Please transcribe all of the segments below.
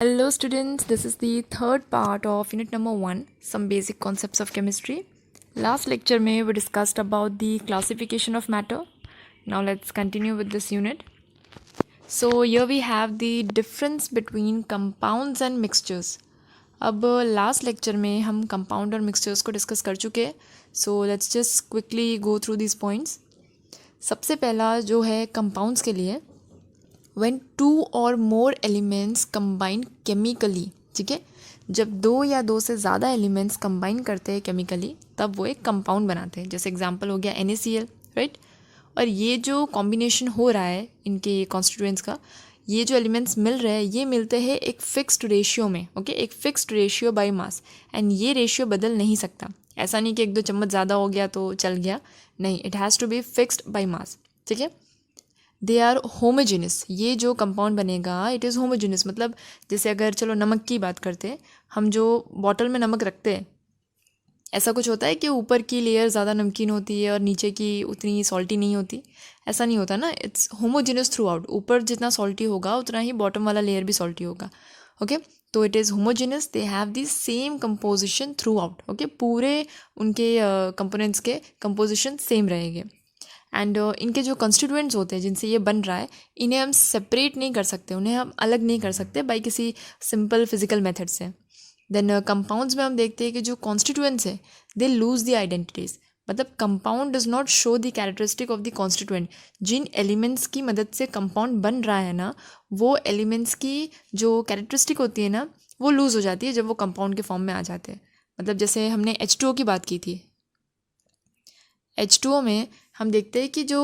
Hello students, this is the third part of unit number 1, some basic concepts of chemistry. Last lecture में we discussed about the classification of matter. Now let's continue with this unit. So here we have the difference between compounds and mixtures. अब last lecture में हम compound और mixtures को discuss कर चुके हैं. सो let's just quickly go through this points. सबसे पहला जो है कंपाउंड्स के लिए, when two or more elements combine chemically, ठीक है, जब दो या दो से ज़्यादा एलिमेंट्स कंबाइन करते हैं केमिकली तब वो एक कंपाउंड बनाते हैं. जैसे एग्जांपल हो गया NaCl, राइट. और ये जो कॉम्बिनेशन हो रहा है इनके कॉन्स्टिट्यूएंट्स का, ये जो एलिमेंट्स मिल रहे हैं ये मिलते हैं एक फिक्स्ड रेशियो में. ओके, एक fixed ratio by mass. And ये रेशियो बदल नहीं सकता. ऐसा नहीं कि एक दो चम्मच ज़्यादा हो गया तो चल गया, नहीं, it has to be fixed by mass. ठीक है, दे आर होमोजेनस. ये जो कंपाउंड बनेगा इट इज़ होमोजेनस. मतलब जैसे अगर चलो नमक की बात करते हैं, हम जो बॉटल में नमक रखते हैं, ऐसा कुछ होता है कि ऊपर की लेयर ज़्यादा नमकीन होती है और नीचे की उतनी सॉल्टी नहीं होती. ऐसा नहीं होता ना, इट्स होमोजेनस थ्रू आउट. ऊपर जितना सॉल्टी होगा उतना ही बॉटम वाला लेयर भी सॉल्टी होगा. ओके, तो it is homogeneous. They have the same composition through out. Okay, पूरे उनके कंपोनेंट्स के कंपोजिशन सेम रहेंगे. एंड इनके जो कंस्टिट्यूएंट्स होते हैं जिनसे ये बन रहा है, इन्हें हम सेपरेट नहीं कर सकते, उन्हें हम अलग नहीं कर सकते बाई किसी सिंपल फिजिकल मेथड से. देन कंपाउंड्स में हम देखते हैं कि जो कॉन्स्टिट्यूएंट्स है दे लूज द आइडेंटिटीज़. मतलब compound does not show the characteristic of the constituent. जिन एलिमेंट्स की मदद से कंपाउंड बन रहा है ना, वो एलिमेंट्स की जो कैरेक्टरिस्टिक होती है ना, वो लूज़ हो जाती है जब वो कंपाउंड के फॉर्म में आ जाते हैं. मतलब जैसे हमने H2O की बात की थी. H2O में हम देखते हैं कि जो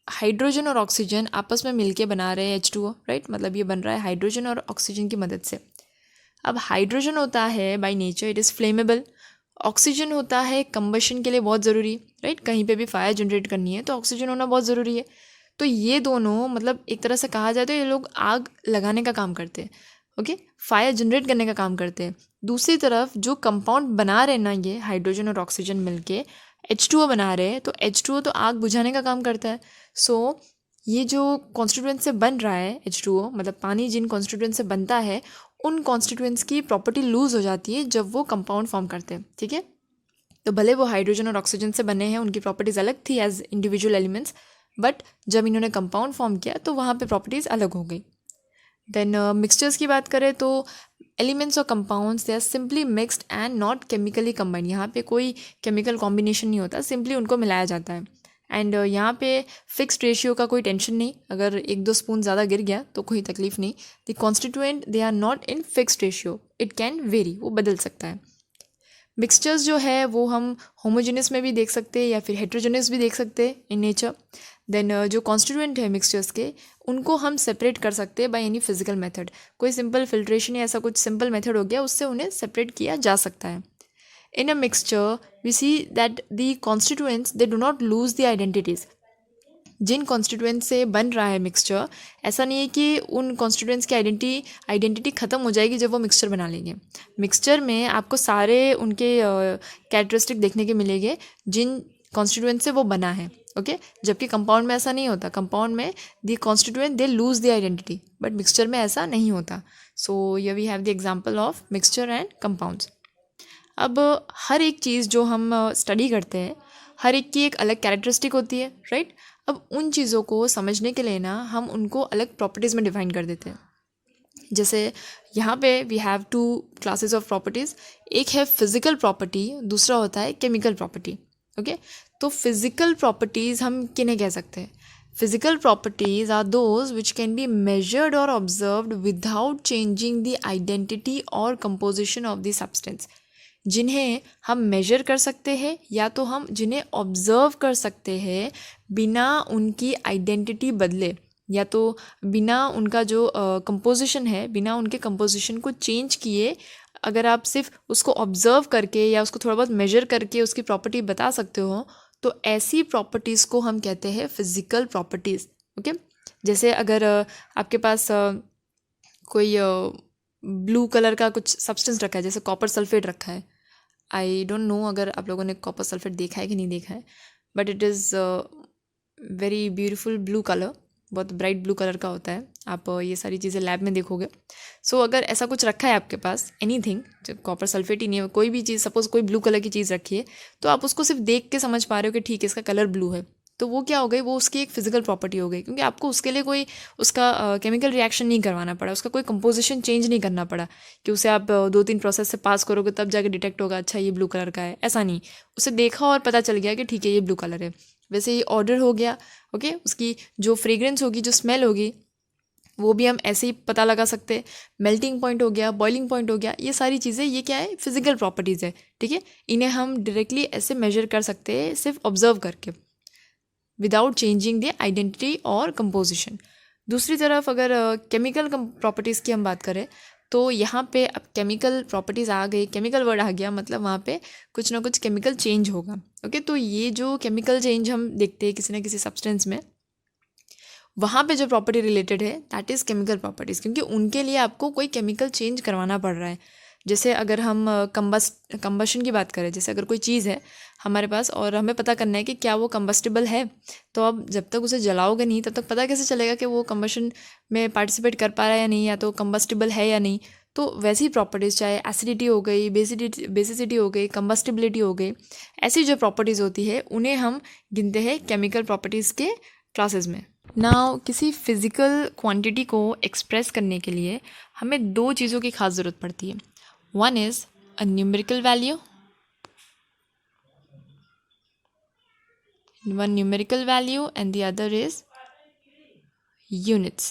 हाइड्रोजन और ऑक्सीजन आपस में मिलके बना रहे हैं H2O, राइट. मतलब ये बन रहा है हाइड्रोजन और ऑक्सीजन की मदद से. अब हाइड्रोजन होता है by nature it is flammable. Oxygen होता है कंबशन के लिए बहुत ज़रूरी, राइट. कहीं पे भी फायर जनरेट करनी है तो ऑक्सीजन होना बहुत ज़रूरी है. तो ये दोनों मतलब एक तरह से कहा जाए तो ये लोग आग लगाने का काम करते हैं. ओके, फायर जनरेट करने का काम करते हैं. दूसरी तरफ जो कंपाउंड बना रहे हैं ना, ये हाइड्रोजन और ऑक्सीजन मिलके H2O बना रहे हैं, तो H2O तो आग बुझाने का काम करता है. सो ये जो कॉन्स्टिट्यूएंट से बन रहा है H2O, मतलब पानी जिन कॉन्स्टिट्यूएंट से बनता है उन कॉन्स्टिट्यूएंट्स की प्रॉपर्टी लूज़ हो जाती है जब वो कंपाउंड फॉर्म करते हैं. ठीक है, तो भले वो हाइड्रोजन और ऑक्सीजन से बने हैं, उनकी प्रॉपर्टीज़ अलग थी एज इंडिविजुअल एलिमेंट्स, बट जब इन्होंने कंपाउंड फॉर्म किया तो वहाँ पे प्रॉपर्टीज़ अलग हो गई. देन मिक्सचर्स की बात करें तो एलिमेंट्स और compounds they are simply mixed and not chemically combined. यहाँ पे कोई केमिकल कॉम्बिनेशन नहीं होता, सिंपली उनको मिलाया जाता है. एंड यहाँ पे फिक्स्ड रेशियो का कोई टेंशन नहीं. अगर एक दो स्पून ज़्यादा गिर गया तो कोई तकलीफ नहीं. The constituent they are not in fixed ratio, it can vary, वो बदल सकता है. मिक्सचर्स जो है वो हम होमोजेनस में भी देख सकते हैं या फिर हेट्रोजेनस भी देख सकते हैं इन नेचर. देन जो कॉन्स्टिट्यूएंट है मिक्सचर्स के, उनको हम सेपरेट कर सकते हैं बाय एनी फिजिकल मेथड. कोई सिंपल फिल्ट्रेशन या ऐसा कुछ सिंपल मेथड हो गया, उससे उन्हें सेपरेट किया जा सकता है. In a mixture we see that the constituents they do not lose the identities. जिन कॉन्स्टिट्यूएंट्स से बन रहा है मिक्सचर, ऐसा नहीं है कि उन कॉन्स्टिट्यूएंट्स की आइडेंटिटी ख़त्म हो जाएगी जब वो मिक्सचर बना लेंगे. मिक्सचर में आपको सारे उनके कैरेक्टरिस्टिक देखने के मिलेंगे जिन कॉन्स्टिट्यूएंट से वो बना है. ओके, जबकि कंपाउंड में ऐसा नहीं होता. कंपाउंड में the constituent they lose the identity, but mixture में ऐसा नहीं होता. सो ये we have the example of mixture and compounds. अब हर एक चीज़ जो हम स्टडी करते हैं, हर एक की एक अलग कैरेक्टरिस्टिक होती है, राइट. अब उन चीज़ों को समझने के लिए ना हम उनको अलग प्रॉपर्टीज़ में डिफाइन कर देते हैं. जैसे यहाँ पे we have two classes of properties. एक है फिजिकल प्रॉपर्टी, दूसरा होता है केमिकल प्रॉपर्टी. ओके, तो फिजिकल प्रॉपर्टीज़ हम किन्हें कह सकते हैं? Physical properties are those which can be measured और observed without changing the identity और कंपोजिशन ऑफ द सब्सटेंस. जिन्हें हम मेजर कर सकते हैं या तो हम जिन्हें ऑब्ज़र्व कर सकते हैं बिना उनकी आइडेंटिटी बदले, या तो बिना उनका जो कंपोजिशन है, बिना उनके कंपोजिशन को चेंज किए, अगर आप सिर्फ उसको ऑब्ज़र्व करके या उसको थोड़ा बहुत मेजर करके उसकी प्रॉपर्टी बता सकते हो, तो ऐसी प्रॉपर्टीज़ को हम कहते हैं फिज़िकल प्रॉपर्टीज़. ओके, जैसे अगर आपके पास कोई ब्लू कलर का कुछ सब्सटेंस रखा है, जैसे कॉपर सल्फेट रखा है. आई डोंट नो अगर आप लोगों ने कॉपर सल्फेट देखा है कि नहीं देखा है, but it is very beautiful blue colour. बहुत ब्राइट ब्लू कलर का होता है, आप ये सारी चीज़ें लैब में देखोगे। सो अगर ऐसा कुछ रखा है आपके पास, एनीथिंग, जो कॉपर सल्फेट ही नहीं है, कोई भी चीज़, सपोज कोई ब्लू कलर की चीज़ रखी है, तो आप उसको सिर्फ देख के समझ पा रहे हो कि ठीक है इसका कलर ब्लू है, तो वो क्या हो गई, वो उसकी एक फिजिकल प्रॉपर्टी हो गई, क्योंकि आपको उसके लिए कोई उसका केमिकल रिएक्शन नहीं करवाना पड़ा, उसका कोई कंपोजिशन चेंज नहीं करना पड़ा कि उसे आप 2-3 प्रोसेस से पास करोगे तब जाके डिटेक्ट होगा अच्छा ये ब्लू कलर का है, ऐसा नहीं। उसे देखा और पता चल गया कि ठीक है ये ब्लू कलर है। वैसे ये ऑर्डर हो गया, ओके। उसकी जो फ्रेग्रेंस होगी, जो स्मेल होगी, वो भी हम ऐसे ही पता लगा सकते हैं। मेल्टिंग पॉइंट हो गया, बॉइलिंग पॉइंट हो गया, ये सारी चीज़ें, ये क्या है, फिजिकल प्रॉपर्टीज़ है, ठीक है। इन्हें हम डायरेक्टली ऐसे मेजर कर सकते हैं सिर्फ ऑब्जर्व करके, विदाउट चेंजिंग द आइडेंटिटी और कंपोजिशन। दूसरी तरफ अगर केमिकल प्रॉपर्टीज़ की हम बात करें, तो यहाँ पे अब केमिकल प्रॉपर्टीज़ आ गई, केमिकल वर्ड आ गया, मतलब वहाँ पे कुछ ना कुछ केमिकल चेंज होगा, ओके। तो ये जो केमिकल चेंज हम देखते हैं किसी ना किसी सब्सटेंस में, वहाँ पे जो प्रॉपर्टी रिलेटेड है दैट इज़ केमिकल प्रॉपर्टीज़, क्योंकि उनके लिए आपको कोई केमिकल चेंज करवाना पड़ रहा है। जैसे अगर हम कंबशन की बात करें, जैसे अगर कोई चीज़ है हमारे पास और हमें पता करना है कि क्या वो कंबस्टिबल है, तो अब जब तक उसे जलाओगे नहीं तब तक पता कैसे चलेगा कि वो कंबशन में पार्टिसिपेट कर पा रहा है या नहीं, या तो कंबस्टिबल है या नहीं। तो वैसी प्रॉपर्टीज़, चाहे एसिडिटी हो गई, बेसिसिटी हो गई, कंबस्टिबिलिटी हो गई, ऐसी जो प्रॉपर्टीज़ होती है उन्हें हम गिनते हैं केमिकल प्रॉपर्टीज़ के क्लासेस में। नाउ किसी फिज़िकल क्वांटिटी को एक्सप्रेस करने के लिए हमें दो चीज़ों की खास ज़रूरत पड़ती है। One is a numerical value, one numerical value and the other is units,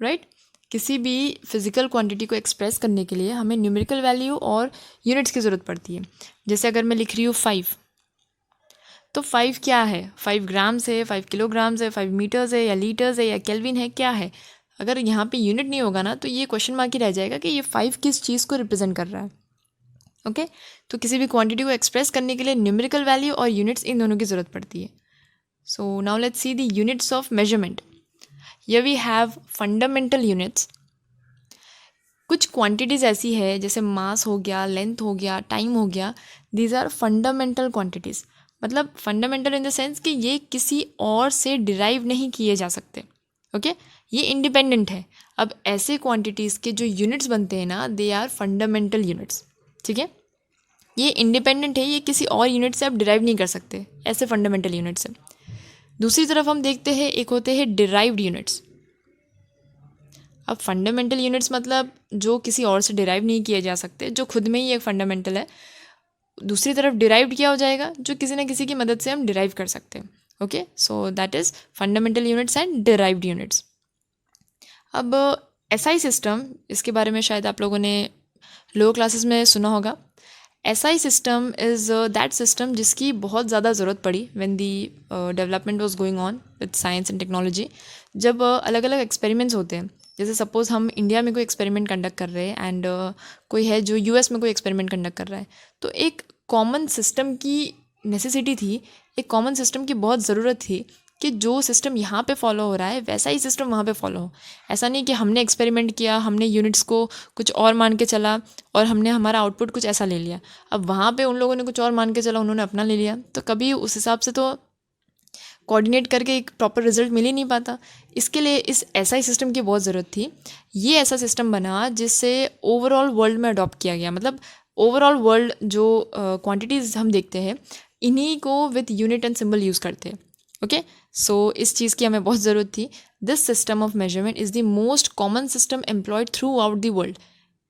right? किसी भी फिजिकल क्वांटिटी को एक्सप्रेस करने के लिए हमें न्यूमेरिकल वैल्यू और यूनिट्स की ज़रूरत पड़ती है। जैसे अगर मैं लिख रही हूँ 5, तो 5 क्या है, 5 ग्राम्स है, 5 किलोग्राम्स है, 5 मीटर्स है, या लीटर्स है, या केल्विन है, क्या है। अगर यहाँ पे यूनिट नहीं होगा ना, तो ये क्वेश्चन मार्क ही रह जाएगा कि ये 5 किस चीज़ को रिप्रेजेंट कर रहा है, ओके। तो किसी भी क्वांटिटी को एक्सप्रेस करने के लिए न्यूमेरिकल वैल्यू और यूनिट्स, इन दोनों की ज़रूरत पड़ती है। So now let's see the units of measurement. Here we have fundamental units. कुछ क्वांटिटीज़ ऐसी है जैसे मास हो गया, लेंथ हो गया, टाइम हो गया, दीज आर फंडामेंटल क्वांटिटीज़। मतलब फंडामेंटल इन द सेंस कि ये किसी और से डिराइव नहीं किए जा सकते, ओके। ये इंडिपेंडेंट है। अब ऐसे क्वांटिटीज़ के जो यूनिट्स बनते हैं ना, दे आर फंडामेंटल यूनिट्स, ठीक है। ये इंडिपेंडेंट है, ये किसी और यूनिट से आप डिराइव नहीं कर सकते, ऐसे फंडामेंटल यूनिट्स हैं। दूसरी तरफ हम देखते हैं एक होते हैं डिराइव्ड यूनिट्स। अब फंडामेंटल यूनिट्स मतलब जो किसी और से डिराइव नहीं किए जा सकते, जो खुद में ही एक फंडामेंटल है। दूसरी तरफ डिराइव्ड क्या हो जाएगा, जो किसी न किसी की मदद से हम डिराइव कर सकते हैं, okay. So that is fundamental units and derived units. अब एसआई सिस्टम, इसके बारे में शायद आप लोगों ने लोअर क्लासेस में सुना होगा। SI system is that system जिसकी बहुत ज़्यादा ज़रूरत पड़ी when the development was going on with science and technology। जब अलग अलग एक्सपेरिमेंट्स होते हैं, जैसे सपोज़ हम इंडिया में कोई एक्सपेरिमेंट कंडक्ट कर रहे हैं एंड कोई है जो US में कोई एक्सपेरिमेंट कंडक्ट कर रहा है, तो एक कॉमन सिस्टम की नेसेसिटी थी, एक कॉमन सिस्टम की बहुत ज़रूरत थी कि जो सिस्टम यहाँ पे फॉलो हो रहा है वैसा ही सिस्टम वहाँ पे फॉलो हो। ऐसा नहीं कि हमने एक्सपेरिमेंट किया, हमने यूनिट्स को कुछ और मान के चला और हमने हमारा आउटपुट कुछ ऐसा ले लिया, अब वहाँ पे उन लोगों ने कुछ और मान के चला, उन्होंने अपना ले लिया, तो कभी उस हिसाब से तो कोऑर्डिनेट करके एक प्रॉपर रिजल्ट मिल ही नहीं पाता। इसके लिए इस SI सिस्टम की बहुत ज़रूरत थी। ये ऐसा सिस्टम बना जिससे ओवरऑल वर्ल्ड में अडॉप्ट किया गया। मतलब ओवरऑल वर्ल्ड जो क्वांटिटीज़ हम देखते हैं, इन्हीं को with unit and symbol use करते हैं, ओके। सो इस चीज़ की हमें बहुत ज़रूरत थी। This system of measurement is the most common system employed through out the world.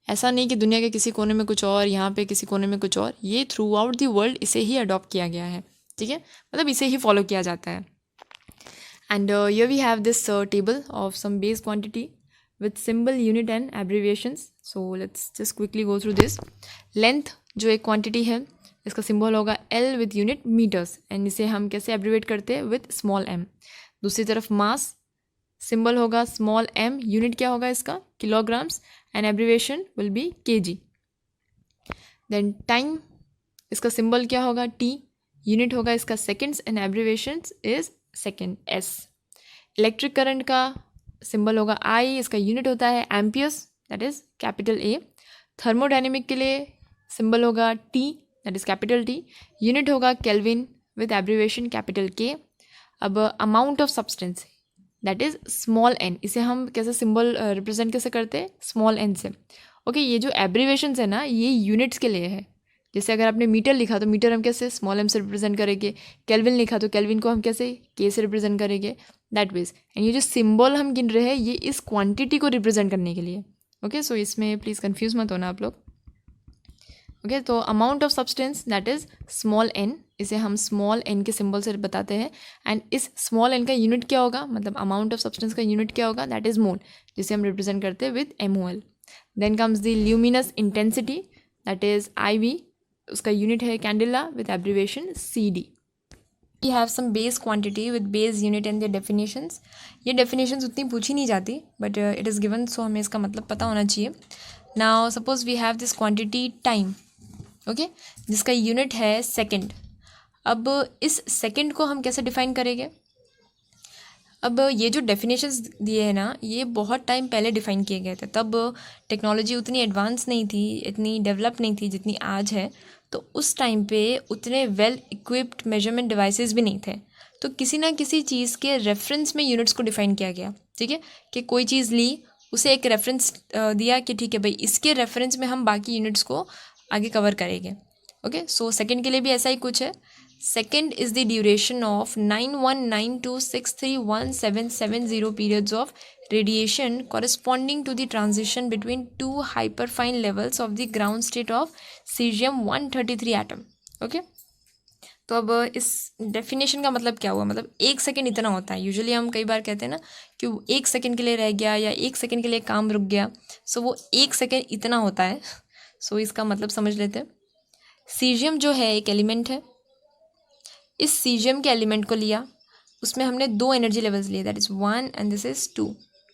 ऐसा नहीं कि दुनिया के किसी कोने में कुछ और, यहाँ पे किसी कोने में कुछ और, ये थ्रू आउट द वर्ल्ड इसे ही अडॉप्ट किया गया है, ठीक है। मतलब इसे ही फॉलो किया जाता है। And here we have this table of some base quantity with symbol, unit and abbreviations. So let's just quickly go through this. Length जो एक क्वांटिटी है, इसका सिंबल होगा L with unit metres, and इसे हम कैसे एब्रीवेट करते हैं, विथ स्मॉल m। दूसरी तरफ मास, सिंबल होगा स्मॉल m, यूनिट क्या होगा इसका, kilograms, and abbreviation will be kg। Then time, इसका सिंबल क्या होगा, T, यूनिट होगा इसका seconds, and abbreviation is second, S। Electric current का सिंबल होगा I, इसका यूनिट होता है amperes, that is capital A। Thermodynamic के लिए सिंबल होगा T, that is capital T, unit होगा kelvin, with abbreviation capital K. अब amount of substance that is small n, इसे हम कैसे सिंबल रिप्रेजेंट कैसे करते हैं, स्मॉल n से. ओके, ये जो एब्रीवेशंस है ना, ये यूनिट्स के लिए है. जैसे अगर आपने मीटर लिखा तो मीटर हम कैसे स्मॉल m से रिप्रेजेंट करेंगे, केल्विन लिखा तो केल्विन को हम कैसे K से रिप्रेजेंट करेंगे, दैट वेज. एंड ये जो सिंबल हम गिन रहे हैं ये इस क्वांटिटी को रिप्रेजेंट करने के लिए. ओके, सो इसमें प्लीज़ कंफ्यूज मत होना आप लोग. ओके, तो amount of substance that is small n, इसे हम स्मॉल n के सिंबल से बताते हैं. एंड इस स्मॉल n का यूनिट क्या होगा, मतलब अमाउंट ऑफ सब्सटेंस का यूनिट क्या होगा, दैट इज़ मोल, जिसे हम रिप्रेजेंट करते हैं with MOL. Then comes the luminous intensity that is IV, उसका यूनिट है candela with abbreviation CD. We have some base quantity with base unit and the definitions. ये डेफिनेशंस उतनी पूछी नहीं जाती but it is given, so हमें इसका मतलब पता होना चाहिए. Now suppose we have this quantity time, okay, जिसका यूनिट है सेकंड. अब इस सेकंड को हम कैसे डिफाइन करेंगे. अब ये जो डेफिनेशंस दिए हैं ना, ये बहुत टाइम पहले डिफाइन किए गए थे. तब टेक्नोलॉजी उतनी एडवांस नहीं थी, इतनी डेवलप नहीं थी जितनी आज है. तो उस टाइम पे उतने वेल इक्विप्ड मेजरमेंट डिवाइसेस भी नहीं थे. तो किसी ना किसी चीज़ के रेफरेंस में यूनिट्स को डिफाइन किया गया. ठीक है, कि कोई चीज़ ली, उसे एक रेफरेंस दिया कि ठीक है भाई, इसके रेफरेंस में हम बाकी यूनिट्स को आगे कवर करेंगे. ओके, सो सेकंड के लिए भी ऐसा ही कुछ है. Second is the duration of 9192631770 periods of radiation corresponding to the transition between two hyperfine levels of the ground state of cesium-133 atom. Okay, तो अब इस डेफिनेशन का मतलब क्या हुआ, मतलब एक सेकंड इतना होता है. यूजुअली हम कई बार कहते हैं ना कि एक सेकंड के लिए रह गया या एक सेकंड के लिए काम रुक गया, सो वो एक सेकंड इतना होता है. सो इसका मतलब समझ लेते हैं. सीजियम जो है एक एलिमेंट है. इस सीजियम के एलिमेंट को लिया, उसमें हमने दो एनर्जी लेवल्स लिए, that is 1 and this is 2.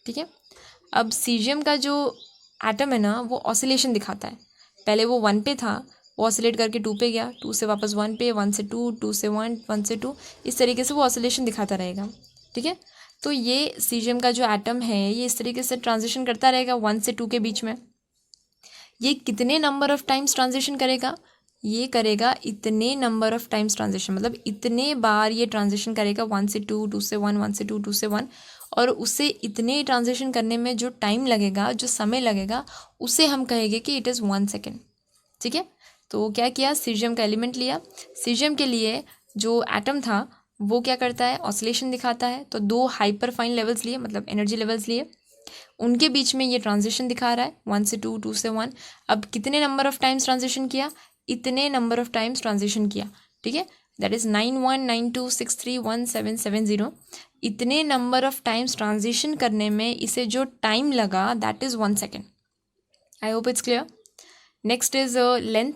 ठीक है, अब सीजियम का जो एटम है ना, वो ऑसिलेशन दिखाता है. पहले वो 1 पे था, वो ऑसिलेट करके 2 पे गया, 2 से वापस 1 पे, 1 से 2, 2 से 1, 1 से 2, इस तरीके से वो ऑसिलेशन दिखाता रहेगा. ठीक है, तो ये सीजियम का जो एटम है ये इस तरीके से ट्रांजिशन करता रहेगा 1 से 2 के बीच में. ये कितने नंबर ऑफ टाइम्स ट्रांजिशन करेगा, ये करेगा इतने नंबर ऑफ टाइम्स ट्रांजिशन, मतलब इतने बार ये ट्रांजिशन करेगा 1 से 2, 2 से 1, 1 से 2, 2 से 1. और उसे इतने ट्रांजिशन करने में जो टाइम लगेगा, जो समय लगेगा, उसे हम कहेंगे कि इट इज़ 1 सेकेंड. ठीक है, तो क्या किया, सीजियम का एलिमेंट लिया. सीजियम के लिए जो एटम था वो क्या करता है, ऑसिलेशन दिखाता है. तो दो हाइपर फाइन लेवल्स लिए, मतलब एनर्जी लेवल्स लिए, उनके बीच में ये ट्रांजिशन दिखा रहा है 1 से 2, 2 से 1. अब कितने नंबर ऑफ टाइम्स ट्रांजिशन किया, इतने नंबर ऑफ टाइम्स ट्रांजिशन किया. ठीक है, दैट इज़ 9192631770. इतने नंबर ऑफ टाइम्स ट्रांजिशन करने में इसे जो टाइम लगा that is 1 second. I hope it's clear. Next is length.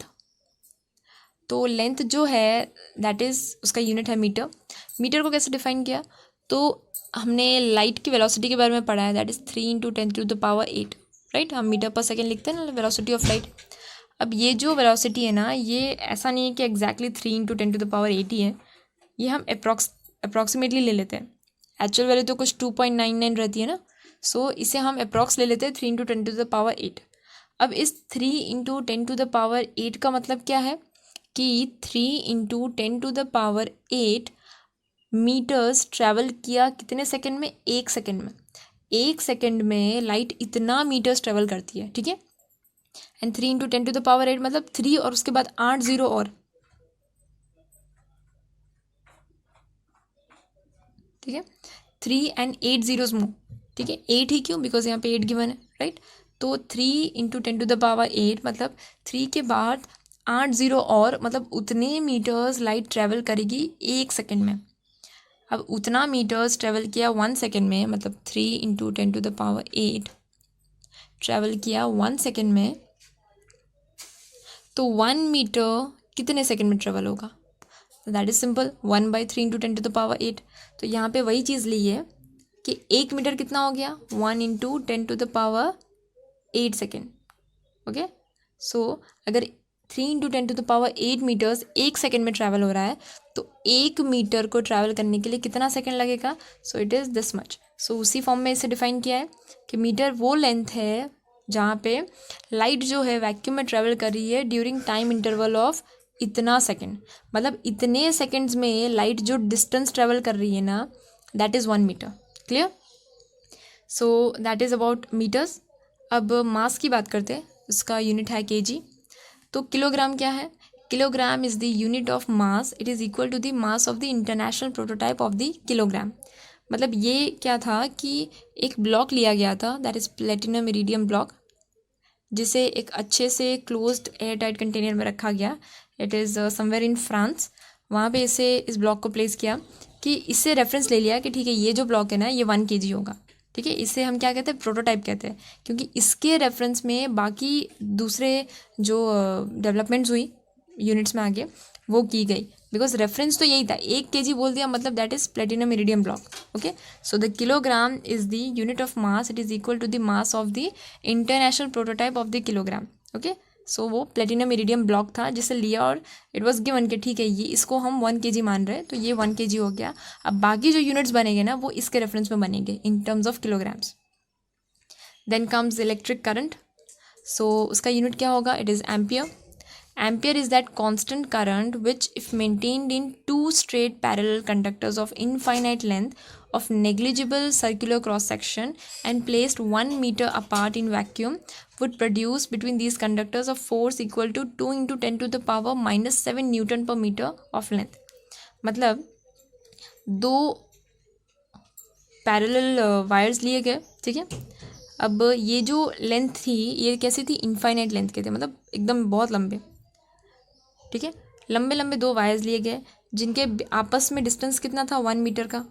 तो लेंथ जो है दैट इज़, उसका यूनिट है मीटर. मीटर को कैसे डिफाइन किया, तो हमने लाइट की वेलोसिटी के बारे में पढ़ा है, दैट इज़ 3 × 10⁸ राइट. हम मीटर पर सेकेंड लिखते हैं ना, वेलोसिटी ऑफ लाइट. अब ये जो वेलोसिटी है ना, ये ऐसा नहीं है कि एग्जैक्टली 3 × 10⁸ ही है. ये हम अप्रॉक्सीमेटली ले लेते हैं. एक्चुअल वैल्यू तो कुछ 2.99 रहती है ना, सो इसे हम अप्रॉक्स ले लेते हैं 3 × 10⁸. अब इस 3 × 10⁸ का मतलब क्या है कि 3 × 10⁸ मीटर्स ट्रैवल किया कितने सेकंड में, एक सेकंड में. एक सेकंड में लाइट इतना मीटर्स ट्रैवल करती है. ठीक है, एंड 3 × 10⁸ मतलब 3 और उसके बाद 8 जीरो और. ठीक है, 3 and 8 zeros more. ठीक है, 8 ही क्यों, बिकॉज यहाँ पे 8 गिवन है, राइट. तो 3 × 10⁸ मतलब 3 के बाद 8 जीरो और, मतलब उतने मीटर्स लाइट ट्रैवल करेगी एक सेकंड में. अब उतना मीटर्स ट्रैवल किया 1 सेकंड में, मतलब 3 × 10⁸ ट्रैवल किया 1 सेकंड में. तो 1 मीटर कितने सेकंड में ट्रेवल होगा, दैट इज़ सिंपल, 1/3 × 10⁸. तो यहाँ पे वही चीज़ ली है कि 1 मीटर कितना हो गया, 1 × 10⁸ सेकेंड. ओके, सो अगर 3 × 10⁸ मीटर्स एक सेकेंड में ट्रैवल हो रहा है, तो 1 मीटर को ट्रैवल करने के लिए कितना सेकेंड लगेगा, so it is this much. So उसी फॉर्म में इसे डिफाइन किया है कि मीटर वो लेंथ है जहाँ पे लाइट जो है वैक्यूम में ट्रैवल कर रही है ड्यूरिंग टाइम इंटरवल ऑफ इतना सेकेंड, मतलब इतने सेकेंड्स में लाइट जो डिस्टेंस ट्रेवल कर रही है ना, that is 1 metre. Clear? So that is about metres. अब मास की बात करते हैं, उसका यूनिट है केजी। तो किलोग्राम क्या है? Kilogram is the unit of mass, it is equal to the mass of the international prototype of the kilogram. मतलब ये क्या था कि एक ब्लॉक लिया गया था, that is platinum iridium block, जिसे एक अच्छे से क्लोज्ड एयर टाइट कंटेनर में रखा गया। It is somewhere in France. वहाँ पे इस ब्लॉक को प्लेस किया कि इससे रेफरेंस ले लिया कि ठीक है ये जो ब्लॉक है ना ये 1 kg होगा। ठीक है, इसे हम क्या कहते हैं? प्रोटोटाइप कहते हैं, क्योंकि इसके रेफरेंस में बाकी दूसरे जो डेवलपमेंट्स हुई यूनिट्स में आगे वो की गई, बिकॉज रेफरेंस तो यही था। 1 kg बोल दिया मतलब that is platinum iridium block. Okay, so the kilogram is the unit of mass, it is equal to the mass of the international prototype of the kilogram. Okay, so वो platinum iridium block था जिसे लिया और it was given कि ठीक है ये इसको हम 1 kg मान रहे हैं, तो ये 1 kg हो गया। अब बाकी जो यूनिट्स बनेंगे ना वो इसके रेफरेंस में बनेंगे in terms of kilograms. Then comes electric current. So उसका यूनिट क्या होगा? It is ampere. Ampere is that constant current which, if maintained in two straight parallel conductors of infinite length of negligible circular cross section and placed 1 meter apart in vacuum, would produce between these conductors a force equal to 2 into 10 to the power minus 7 Newton per meter of length. मतलब दो parallel wires लिए गए, ठीक है। अब ये जो length थी ये कैसी थी? इनफाइनाइट लेंथ के थे, मतलब एकदम बहुत लंबे, ठीक है। लंबे लंबे दो वायर्स लिए गए जिनके आपस में डिस्टेंस कितना था? 1 मीटर का।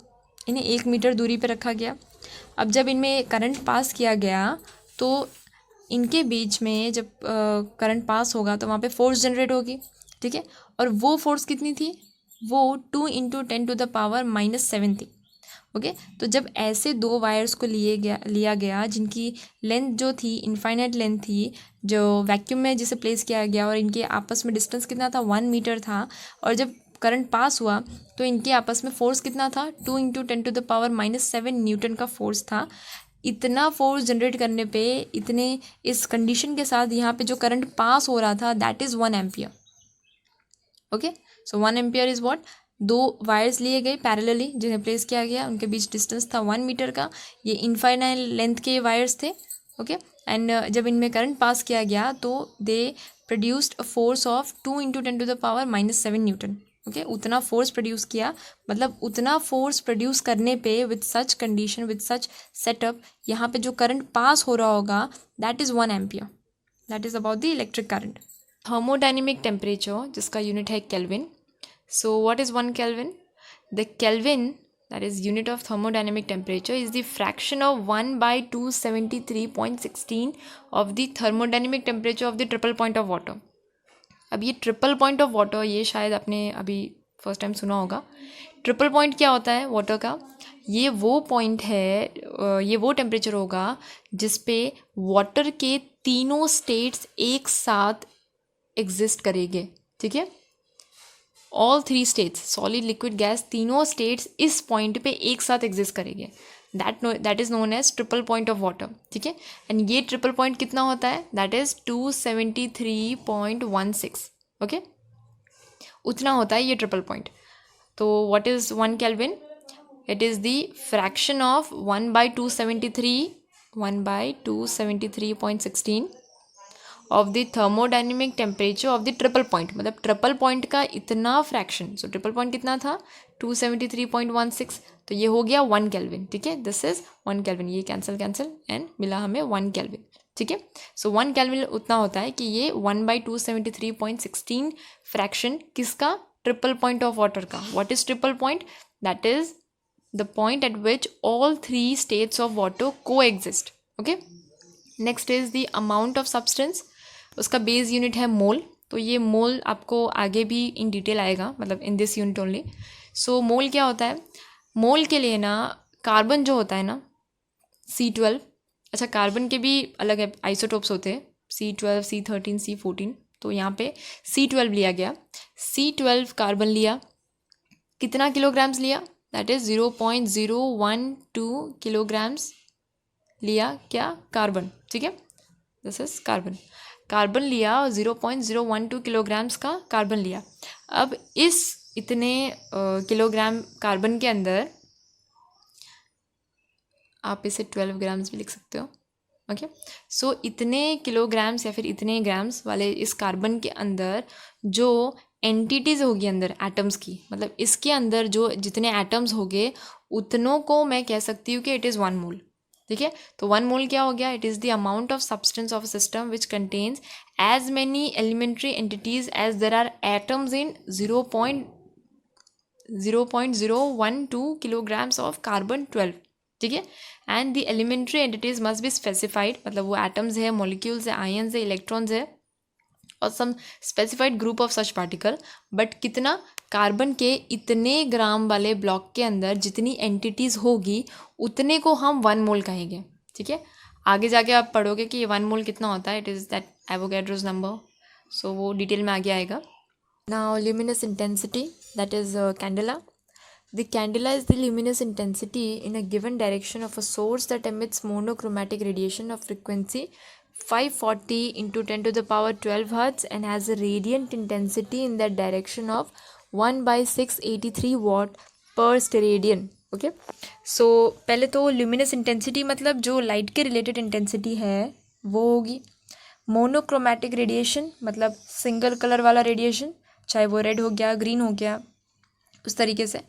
इन्हें 1 मीटर दूरी पर रखा गया। अब जब इनमें करंट पास किया गया तो इनके बीच में जब करंट पास होगा तो वहाँ पे फोर्स जनरेट होगी, ठीक है। और वो फोर्स कितनी थी? वो 2 into 10 to the power -7 थी। ओके, तो जब ऐसे दो वायर्स को लिया गया जिनकी लेंथ जो थी इनफाइनाइट लेंथ थी, जो वैक्यूम में जिसे प्लेस किया गया, और इनके आपस में डिस्टेंस कितना था? 1 मीटर था। और जब करंट पास हुआ तो इनके आपस में फोर्स कितना था? 2 into 10 to the power -7 Newton का फोर्स था। इतना फोर्स जनरेट करने पे, इतने इस कंडीशन के साथ यहाँ पे जो करंट पास हो रहा था that is 1 ampere. Okay, so 1 ampere is what? दो वायर्स लिए गए पैरेलली जिन्हें प्लेस किया गया, उनके बीच डिस्टेंस था 1 मीटर का। ये इनफाइनाइट लेंथ के वायर्स थे। ओके, एंड जब इनमें करंट पास किया गया तो दे produced a force of 2 into 10 to the power -7 Newton. Okay, उतना फोर्स प्रोड्यूस किया, मतलब उतना फोर्स प्रोड्यूस करने पे with such condition, with such setup, यहाँ पे जो करंट पास हो रहा होगा that is 1 ampere. That is about the electric current. Thermodynamic temperature, जिसका यूनिट है kelvin. So what is 1 Kelvin? The Kelvin, that is unit of thermodynamic temperature, is the fraction of 1 by 273.16 of the thermodynamic temperature of the triple point of water. अब ये triple point of water, ये शायद आपने अभी first time सुना होगा। Triple point क्या होता है वाटर का? ये वो पॉइंट है, ये वो टेम्परेचर होगा जिस पे वाटर के तीनों स्टेट्स एक साथ एग्जिस्ट करेंगे, ठीक है। All 3 states, solid, liquid, gas, तीनों स्टेट्स इस पॉइंट पे एक साथ एग्जिस्ट करेंगे। That is known as triple point of water, ठीक है। एंड ये ट्रिपल पॉइंट कितना होता है? That is 273.16। ओके, उतना होता है ये ट्रिपल पॉइंट। तो what is 1 kelvin? It is the fraction of 1/273.16 of the thermodynamic temperature of the triple point. मतलब ट्रिपल पॉइंट का इतना फ्रैक्शन। सो ट्रिपल पॉइंट कितना था? 273.16, तो ये हो गया 1 केल्विन, ठीक है। दिस इज 1 केल्विन, ये कैंसिल एंड मिला हमें 1 केल्विन, ठीक है। सो 1 केल्विन उतना होता है कि ये 1/273.16 फ्रैक्शन किसका? ट्रिपल पॉइंट ऑफ वाटर का। What is triple point? That is the point at which all 3 states of water coexist. Okay, next is the amount of substance. उसका बेस यूनिट है mole. तो ये मोल आपको आगे भी in detail आएगा, मतलब इन दिस यूनिट ओनली। सो मोल क्या होता है? मोल के लिए ना कार्बन जो होता है ना C12, अच्छा कार्बन के भी अलग आइसोटोप्स होते हैं, C12, C13, C14। तो यहाँ पे C12 लिया गया। C12 कार्बन लिया, कितना किलोग्राम्स लिया? दैट इज़ 0.012 किलोग्राम्स लिया क्या? कार्बन, ठीक है। This is carbon. कार्बन लिया, 0.012 किलोग्राम्स का कार्बन लिया। अब इस इतने किलोग्राम कार्बन के अंदर आप इसे 12 ग्राम्स भी लिख सकते हो, ओके। सो इतने किलोग्राम्स या फिर इतने ग्राम्स वाले इस कार्बन के अंदर जो एंटिटीज़ होगी अंदर एटम्स की, मतलब इसके अंदर जो जितने एटम्स होंगे उतनों को मैं कह सकती हूँ कि इट इज़ 1 मोल, ठीक है। तो 1 मोल क्या हो गया? It is the amount of substance of system which contains as many elementary entities as there are atoms in 0.012 kilograms of carbon 12, ठीक है। And the elementary entities must be specified, मतलब वो एटम्स है, मॉलिक्यूल्स है, ions है, electrons है और some specified group of such particle. But कितना? कार्बन के इतने ग्राम वाले ब्लॉक के अंदर जितनी एंटिटीज़ होगी उतने को हम 1 मोल कहेंगे, ठीक है। आगे जाके आप पढ़ोगे कि ये 1 मोल कितना होता है, it is that Avogadro's number, so वो डिटेल में आगे आएगा। Now luminous intensity, that is candela. The candela is the luminous intensity in a given direction of a source that emits monochromatic radiation of frequency 540 into 10 to the power 12 hertz and has a radiant intensity in that direction of 1/683 watt per steradian. Okay, सो पहले तो luminous intensity मतलब जो light के related intensity है वो होगी। Monochromatic radiation मतलब single colour वाला रेडिएशन, चाहे वो रेड हो गया, ग्रीन हो गया, उस तरीके से।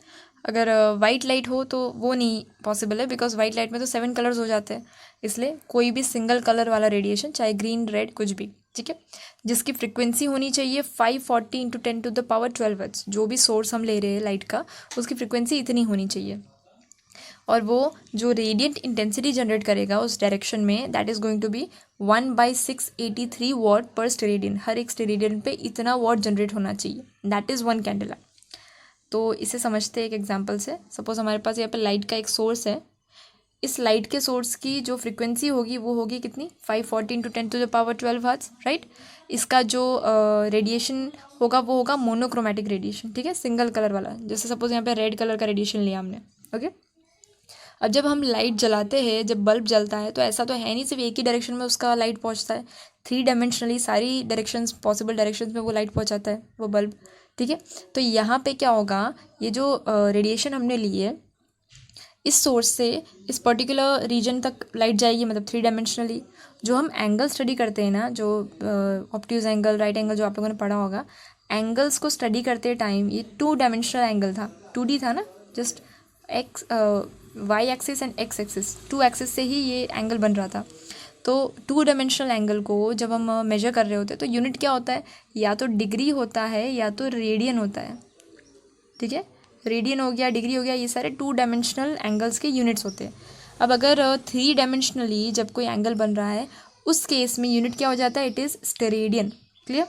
अगर वाइट लाइट हो तो वो नहीं पॉसिबल है, बिकॉज वाइट लाइट में तो 7 कलर्स हो जाते हैं, इसलिए कोई भी सिंगल कलर वाला रेडिएशन, चाहे ग्रीन, रेड, कुछ भी, ठीक है, जिसकी फ्रिक्वेंसी होनी चाहिए 540 into 10 to the power 12 hertz. जो भी सोर्स हम ले रहे हैं लाइट का, उसकी फ्रिक्वेंसी इतनी होनी चाहिए, और वो जो रेडियंट इंटेंसिटी जनरेट करेगा उस डायरेक्शन में, that is going to be 1/683 watt per steradian. हर एक स्टेरेडियन पे इतना वॉट जनरेट होना चाहिए, दैट इज़ 1 कैंडेला। तो इसे समझते हैं एक एग्जांपल से। सपोज हमारे पास यहाँ पे लाइट का एक सोर्स है, इस लाइट के सोर्स की जो फ्रीक्वेंसी होगी वो होगी कितनी? 540 into 10 to the power 12 hertz, right. इसका जो रेडिएशन होगा वो होगा मोनोक्रोमैटिक रेडिएशन, ठीक है, सिंगल कलर वाला। जैसे सपोज यहाँ पे रेड कलर का रेडिएशन लिया हमने, ओके। अब जब हम लाइट जलाते हैं, जब बल्ब जलता है, तो ऐसा तो है नहीं सिर्फ एक ही डायरेक्शन में उसका लाइट पहुँचता है, 3 डायमेंशनली सारी डायरेक्शंस, पॉसिबल डायरेक्शंस में वो लाइट पहुँचाता है वो बल्ब, ठीक है। तो यहाँ पे क्या होगा, ये जो रेडिएशन हमने ली है इस सोर्स से इस पर्टिकुलर रीजन तक लाइट जाएगी, मतलब 3 डायमेंशनली। जो हम एंगल स्टडी करते हैं ना, जो ऑब्ट्यूज एंगल, राइट एंगल, जो आप लोगों ने पढ़ा होगा, एंगल्स को स्टडी करते टाइम ये 2 डायमेंशनल एंगल था, 2D था ना, just x y axis and x axis, 2 axis से ही ये एंगल बन रहा था। तो 2 डायमेंशनल एंगल को जब हम मेजर कर रहे होते हैं तो यूनिट क्या होता है? या तो डिग्री होता है या तो रेडियन होता है, ठीक है। रेडियन हो गया, डिग्री हो गया, ये सारे 2 डायमेंशनल एंगल्स के यूनिट्स होते हैं। अब अगर 3 डायमेंशनली जब कोई एंगल बन रहा है, उस केस में यूनिट क्या हो जाता है? It is steradian, clear.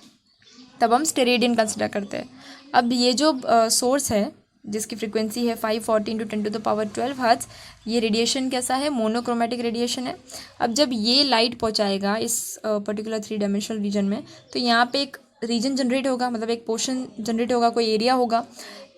तब हम स्टेरेडियन कंसिडर करते हैं। अब ये जो सोर्स है जिसकी फ्रीक्वेंसी है 540 into 10 to the power 12 hertz, ये रेडिएशन कैसा है? मोनोक्रोमैटिक रेडिएशन है। अब जब ये लाइट पहुंचाएगा इस पर्टिकुलर 3 डायमेंशनल रीजन में, तो यहाँ पे एक रीजन जनरेट होगा, मतलब एक पोर्शन जनरेट होगा, कोई एरिया होगा।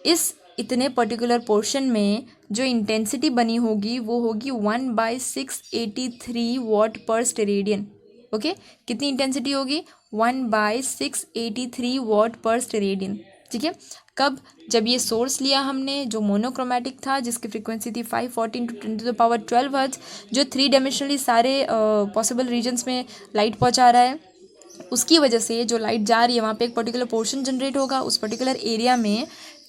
इस इतने पर्टिकुलर पोर्शन में जो इंटेंसिटी बनी होगी वो होगी 1/683 वॉट पर स्टेरेडियन, ओके। कितनी इंटेंसिटी होगी? 1/683 वॉट पर स्टेरेडियन, ठीक है। कब? जब ये सोर्स लिया हमने जो मोनोक्रोमैटिक था, जिसकी फ्रीक्वेंसी थी 540 into 10 to the power 12 hertz, जो 3 डायमेंशनली सारे पॉसिबल रीजन्स में लाइट पहुंचा रहा है, उसकी वजह से जो लाइट जा रही है वहाँ पे एक पर्टिकुलर पोर्शन जनरेट होगा। उस पर्टिकुलर एरिया में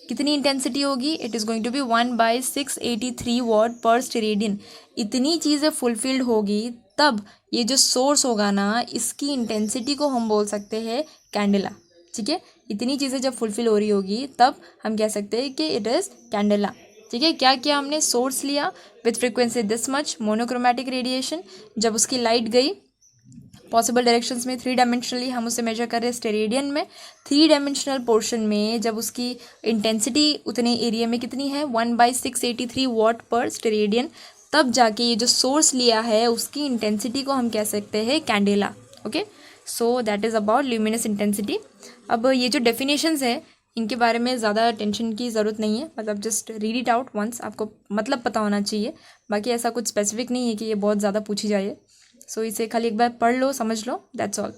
कितनी इंटेंसिटी होगी? It is going to be 1/683 watt per steradian. इतनी चीज़ें फुलफिल्ड होगी तब ये जो सोर्स होगा ना, इसकी इंटेंसिटी को हम बोल सकते हैं कैंडेला, ठीक है। इतनी चीज़ें जब फुलफिल हो रही होगी तब हम कह सकते हैं कि इट इज़ कैंडेला, ठीक है। क्या किया हमने? सोर्स लिया with frequency this much, monochromatic radiation. जब उसकी लाइट गई पॉसिबल डायरेक्शंस में 3 डायमेंशनली, हम उसे मेजर कर रहे हैं स्टेरेडियन में। 3 डायमेंशनल पोर्शन में जब उसकी इंटेंसिटी उतने एरिया में कितनी है? 1/683 वॉट पर स्टेरेडियन। तब जाके ये जो सोर्स लिया है उसकी इंटेंसिटी को हम कह सकते हैं candela, okay. So that is about luminous intensity. अब ये जो डेफिनेशंस है इनके बारे में ज़्यादा टेंशन की ज़रूरत नहीं है, मतलब just read it out once, आपको मतलब पता होना चाहिए। बाकी ऐसा कुछ स्पेसिफिक नहीं है कि ये बहुत ज़्यादा पूछी जाए, सो इसे खाली एक बार पढ़ लो, समझ लो, दैट्स ऑल।